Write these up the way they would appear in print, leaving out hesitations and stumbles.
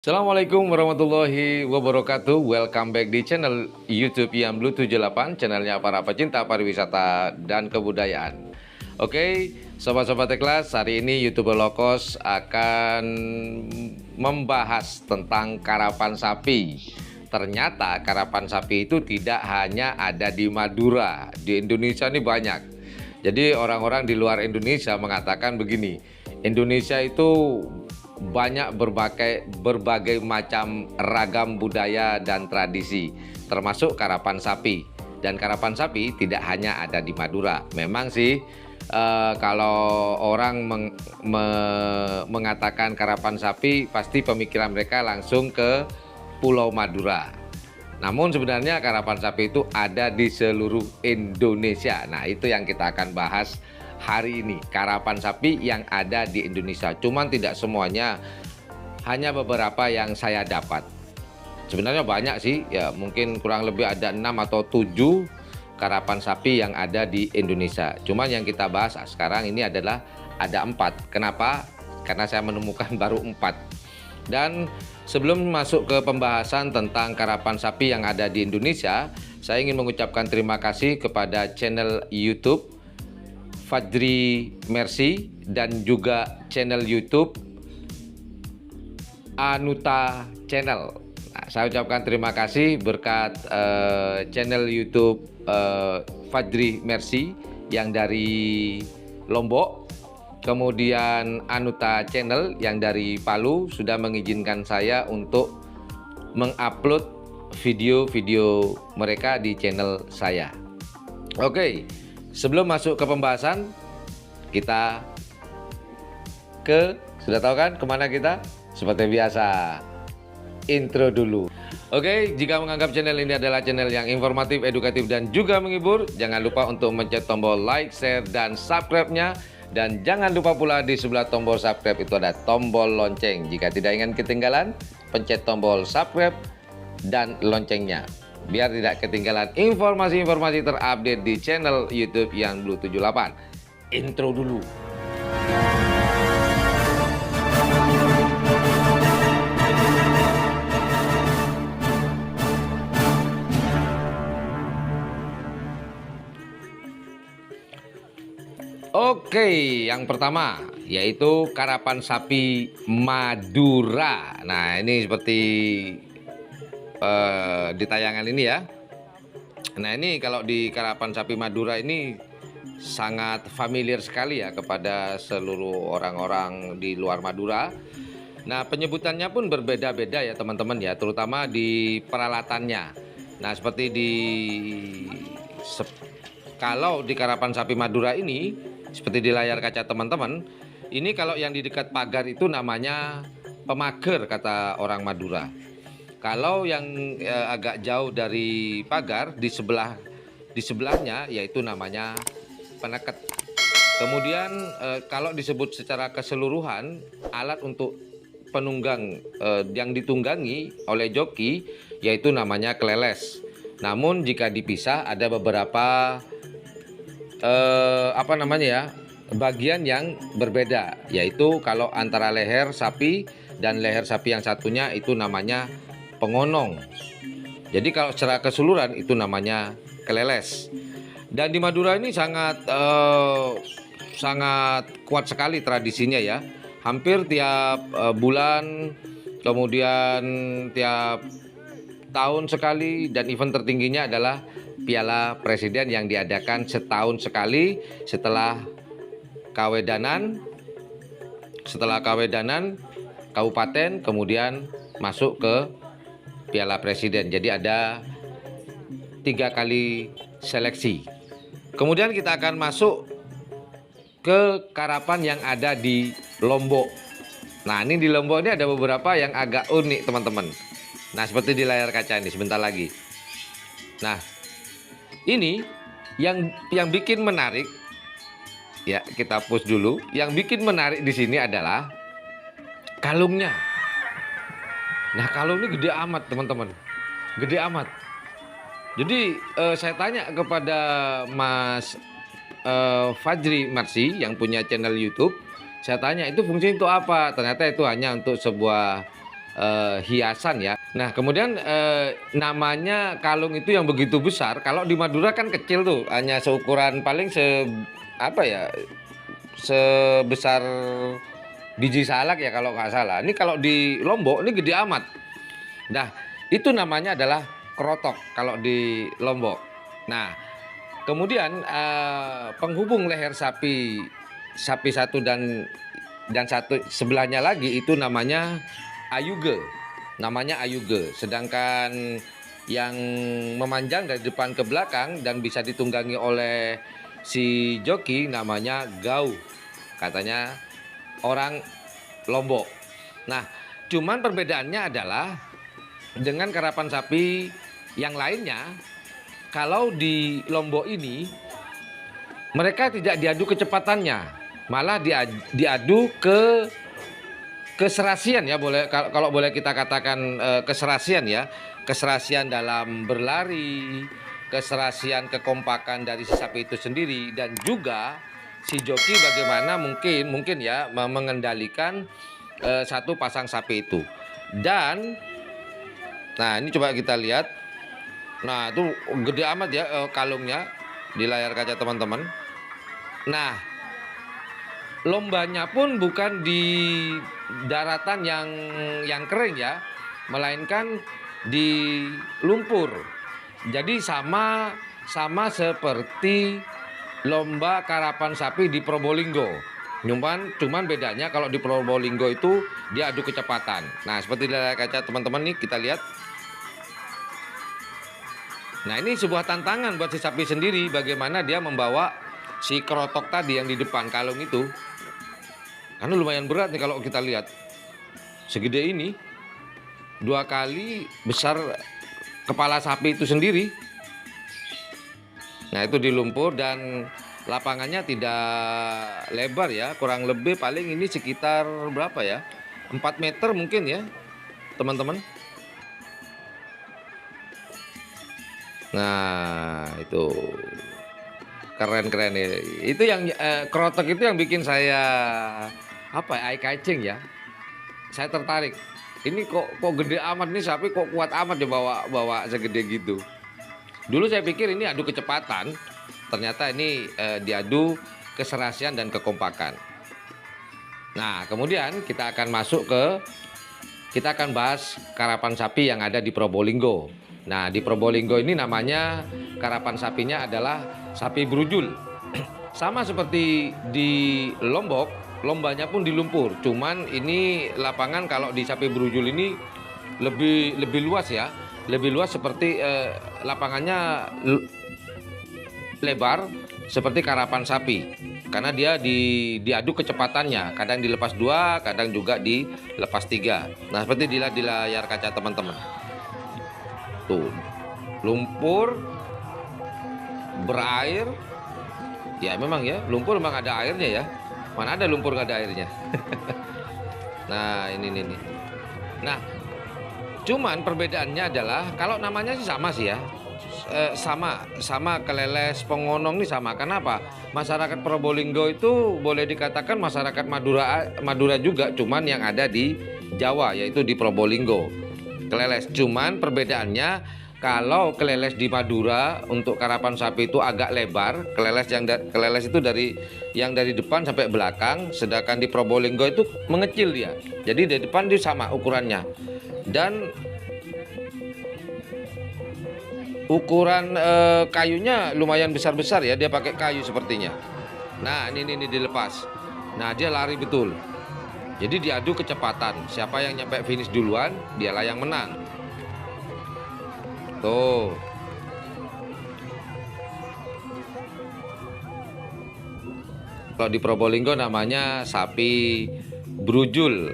Assalamualaikum warahmatullahi wabarakatuh. Welcome back di channel YouTube yang Blue 78, channelnya para pecinta pariwisata dan kebudayaan. Oke, sobat-sobat kelas, hari ini YouTuber Lokos akan membahas tentang karapan sapi. Ternyata karapan sapi itu tidak hanya ada di Madura, di Indonesia ini banyak. Jadi orang-orang di luar Indonesia mengatakan begini, Indonesia itu banyak berbagai macam ragam budaya dan tradisi, termasuk karapan sapi. Dan karapan sapi tidak hanya ada di Madura. Memang sih kalau orang mengatakan karapan sapi, pasti pemikiran mereka langsung ke Pulau Madura. Namun sebenarnya karapan sapi itu ada di seluruh Indonesia. Nah, itu yang kita akan bahas hari ini, karapan sapi yang ada di Indonesia. Cuman tidak semuanya, hanya beberapa yang saya dapat. Sebenarnya banyak sih, ya mungkin kurang lebih ada 6 atau 7 karapan sapi yang ada di Indonesia. Cuman yang kita bahas sekarang ini adalah ada 4. Kenapa? Karena saya menemukan baru 4. Dan sebelum masuk ke pembahasan tentang karapan sapi yang ada di Indonesia, saya ingin mengucapkan terima kasih kepada channel YouTube Fadri Mercy dan juga channel YouTube Anuta Channel. Nah, saya ucapkan terima kasih berkat channel YouTube Fadri Mercy yang dari Lombok, kemudian Anuta Channel yang dari Palu sudah mengizinkan saya untuk mengupload video-video mereka di channel saya. Oke. Sebelum masuk ke pembahasan, kita sudah tahu kan kemana kita? Seperti biasa, intro dulu. Oke, jika menganggap channel ini adalah channel yang informatif, edukatif, dan juga menghibur, jangan lupa untuk mencet tombol like, share, dan subscribe-nya. Dan jangan lupa pula di sebelah tombol subscribe itu ada tombol lonceng. Jika tidak ingin ketinggalan, pencet tombol subscribe dan loncengnya, biar tidak ketinggalan informasi-informasi terupdate di channel YouTube yang Blue 78. Intro dulu. Oke, yang pertama yaitu karapan sapi Madura. Nah, ini seperti di tayangan ini ya. Nah, ini kalau di karapan sapi Madura ini sangat familiar sekali ya kepada seluruh orang-orang di luar Madura. Nah, penyebutannya pun berbeda-beda ya teman-teman ya, terutama di peralatannya. Nah, seperti kalau di karapan sapi Madura ini, seperti di layar kaca teman-teman, ini kalau yang di dekat pagar itu namanya pemager kata orang Madura. Kalau yang agak jauh dari pagar, di sebelahnya yaitu namanya peneket. Kemudian kalau disebut secara keseluruhan, alat untuk penunggang yang ditunggangi oleh joki yaitu namanya kleles. Namun jika dipisah ada beberapa bagian yang berbeda, yaitu kalau antara leher sapi dan leher sapi yang satunya itu namanya pengonong. Jadi kalau secara keseluruhan itu namanya keleles. Dan di Madura ini sangat kuat sekali tradisinya ya. Hampir tiap bulan, kemudian tiap tahun sekali, dan event tertingginya adalah Piala Presiden yang diadakan setahun sekali setelah kawedanan kabupaten, kemudian masuk ke Piala Presiden. Jadi ada 3 kali seleksi. Kemudian kita akan masuk ke karapan yang ada di Lombok. Nah, ini di Lombok ini ada beberapa yang agak unik teman-teman. Nah, seperti di layar kaca ini sebentar lagi. Nah, ini yang bikin menarik ya, kita push dulu. Yang bikin menarik di sini adalah kalungnya. Nah, kalung ini gede amat teman-teman, gede amat. Jadi saya tanya kepada Mas Fadri Mercy yang punya channel YouTube, saya tanya itu fungsinya untuk apa. Ternyata itu hanya untuk sebuah hiasan ya. Nah, kemudian namanya kalung itu yang begitu besar, kalau di Madura kan kecil tuh, hanya seukuran paling apa ya, sebesar biji salak ya kalau nggak salah. Ini kalau di Lombok ini gede amat. Nah, itu namanya adalah krotok kalau di Lombok. Nah, kemudian penghubung leher sapi satu dan satu sebelahnya lagi itu namanya ayuge. Namanya ayuge. Sedangkan yang memanjang dari depan ke belakang dan bisa ditunggangi oleh si joki namanya gau. Katanya orang Lombok. Nah, cuman perbedaannya adalah dengan karapan sapi yang lainnya, kalau di Lombok ini mereka tidak diadu kecepatannya, malah diadu keserasian ya, kalau boleh kita katakan keserasian ya, keserasian dalam berlari, keserasian kekompakan dari si sapi itu sendiri, dan juga si joki bagaimana mungkin ya mengendalikan satu pasang sapi itu. Dan nah, ini coba kita lihat. Nah, itu gede amat ya kalungnya di layar kaca teman-teman. Nah, lombanya pun bukan di daratan yang kering ya, melainkan di lumpur. Jadi sama seperti lomba karapan sapi di Probolinggo. Cuman bedanya kalau di Probolinggo itu dia adu kecepatan. Nah, seperti di layar kaca teman-teman nih kita lihat. Nah, ini sebuah tantangan buat si sapi sendiri, bagaimana dia membawa si kerotok tadi yang di depan kalung itu. Karena lumayan berat nih kalau kita lihat. Segede ini, 2 kali besar kepala sapi itu sendiri. Nah, itu di lumpur dan lapangannya tidak lebar ya, kurang lebih paling ini sekitar berapa ya, 4 meter mungkin ya teman-teman. Nah, itu keren ya. Itu yang kerotok itu yang bikin saya eye catching ya. Saya tertarik. Ini kok gede amat nih sapi, kok kuat amat dia bawa segede gitu. Dulu saya pikir ini adu kecepatan, ternyata ini diadu keserasian dan kekompakan. Nah, kemudian kita akan kita akan bahas karapan sapi yang ada di Probolinggo. Nah, di Probolinggo ini namanya karapan sapinya adalah sapi brujul. Sama seperti di Lombok, lombanya pun di lumpur. Cuman ini lapangan kalau di sapi brujul ini lebih luas ya. Lebih luas seperti lapangannya lebar seperti karapan sapi. Karena dia diadu kecepatannya. Kadang dilepas 2, kadang juga dilepas 3. Nah, seperti di layar kaca teman-teman. Tuh, lumpur berair ya, memang ya lumpur memang ada airnya ya, mana ada lumpur nggak ada airnya. Nah, ini nah, cuman perbedaannya adalah kalau namanya sih sama sih ya, sama Keleles Pongonong nih sama. Kenapa? Masyarakat Probolinggo itu boleh dikatakan masyarakat Madura juga, cuman yang ada di Jawa yaitu di Probolinggo. Keleles, cuman perbedaannya kalau keleles di Madura untuk karapan sapi itu agak lebar, keleles itu yang dari depan sampai belakang, sedangkan di Probolinggo itu mengecil dia. Jadi di depan dia sama ukurannya. Dan ukuran kayunya lumayan besar-besar ya, dia pakai kayu sepertinya. Nah, ini dilepas. Nah, dia lari betul. Jadi diadu kecepatan, siapa yang nyampe finish duluan, dialah yang menang. Tuh. Kalau di Probolinggo namanya sapi brujul.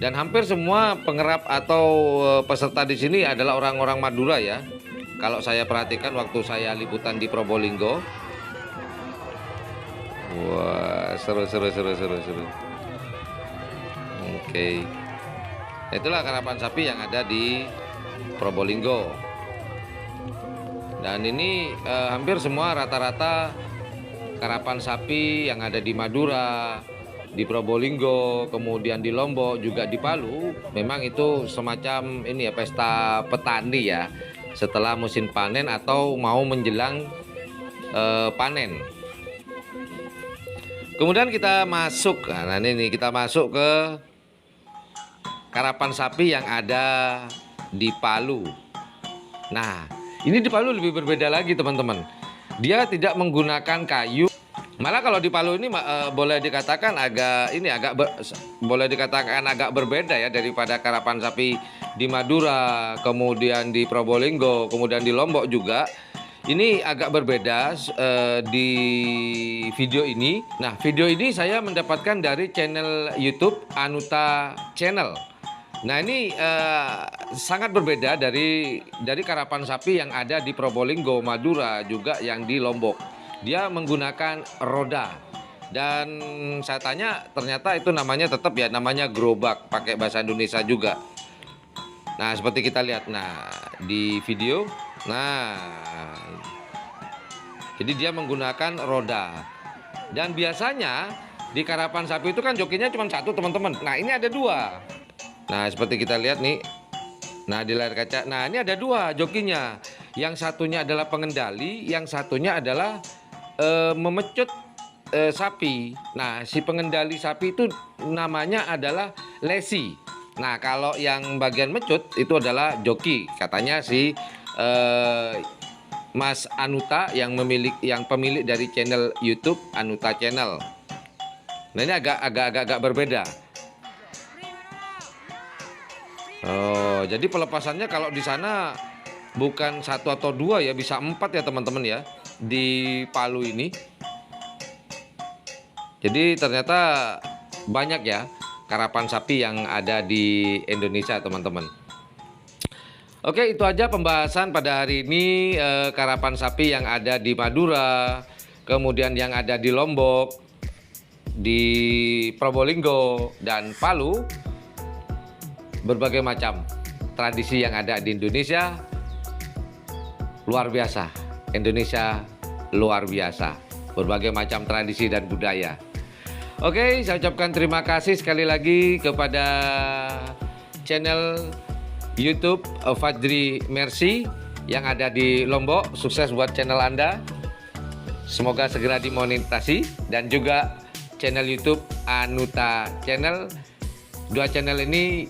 Dan hampir semua pengerap atau peserta di sini adalah orang-orang Madura ya. Kalau saya perhatikan waktu saya liputan di Probolinggo. Wah, seru. Oke. Itulah karapan sapi yang ada di Probolinggo. Dan ini hampir semua rata-rata karapan sapi yang ada di Madura, di Probolinggo, kemudian di Lombok, juga di Palu, memang itu semacam ini ya, pesta petani ya, setelah musim panen atau mau menjelang panen. Kemudian kita masuk, nah ini kita masuk ke karapan sapi yang ada di Palu. Nah, ini di Palu lebih berbeda lagi teman-teman. Dia tidak menggunakan kayu. Malah kalau di Palu ini boleh dikatakan boleh dikatakan agak berbeda ya daripada karapan sapi di Madura, kemudian di Probolinggo, kemudian di Lombok juga. Ini agak berbeda di video ini. Nah, video ini saya mendapatkan dari channel YouTube Anuta Channel. Nah, ini sangat berbeda dari karapan sapi yang ada di Probolinggo, Madura, juga yang di Lombok. Dia menggunakan roda. Dan saya tanya, ternyata itu namanya tetap ya, namanya gerobak, pakai bahasa Indonesia juga. Nah, seperti kita lihat di video. Nah, jadi dia menggunakan roda. Dan biasanya di karapan sapi itu kan jokinya cuma satu teman-teman. Nah, ini ada dua. Nah, seperti kita lihat nih. Nah, di layar kaca. Nah, ini ada dua jokinya. Yang satunya adalah pengendali, yang satunya adalah memecut sapi. Nah, si pengendali sapi itu namanya adalah lesi. Nah, kalau yang bagian mecut itu adalah joki. Katanya si Mas Anuta yang pemilik dari channel YouTube Anuta Channel. Nah, ini agak berbeda. Oh, jadi pelepasannya kalau di sana bukan satu atau dua ya, bisa 4 ya teman-teman ya di Palu ini. Jadi ternyata banyak ya karapan sapi yang ada di Indonesia teman-teman. Oke, itu aja pembahasan pada hari ini karapan sapi yang ada di Madura, kemudian yang ada di Lombok, di Probolinggo, dan Palu. Berbagai macam tradisi yang ada di Indonesia luar biasa. Indonesia luar biasa. Berbagai macam tradisi dan budaya. Oke, saya ucapkan terima kasih sekali lagi kepada channel YouTube Fajri Mercy yang ada di Lombok. Sukses buat channel Anda. Semoga segera dimonetisasi. Dan juga channel YouTube Anuta Channel. Dua channel ini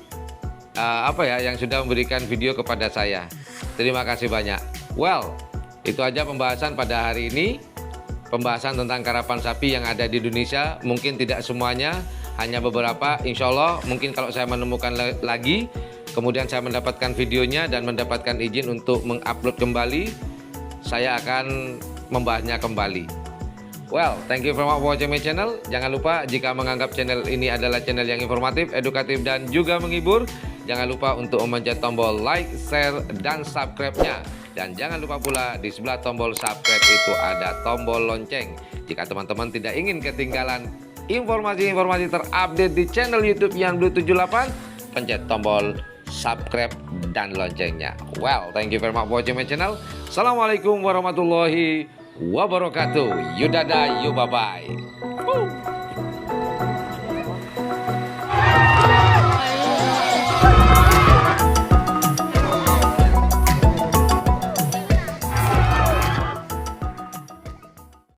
yang sudah memberikan video kepada saya. Terima kasih banyak. Well, itu aja pembahasan pada hari ini. Pembahasan tentang karapan sapi yang ada di Indonesia. Mungkin tidak semuanya, hanya beberapa. Insya Allah mungkin kalau saya menemukan lagi, kemudian saya mendapatkan videonya dan mendapatkan izin untuk mengupload kembali, saya akan membahasnya kembali. Well, thank you very much for watching my channel. Jangan lupa jika menganggap channel ini adalah channel yang informatif, edukatif, dan juga menghibur, jangan lupa untuk memencet tombol like, share, dan subscribe-nya. Dan jangan lupa pula di sebelah tombol subscribe itu ada tombol lonceng. Jika teman-teman tidak ingin ketinggalan informasi-informasi terupdate di channel YouTube yang Blue 78, pencet tombol subscribe dan loncengnya. Well, thank you very much for watching my channel. Assalamualaikum warahmatullahi wabarakatuh. Yudada, bye-bye.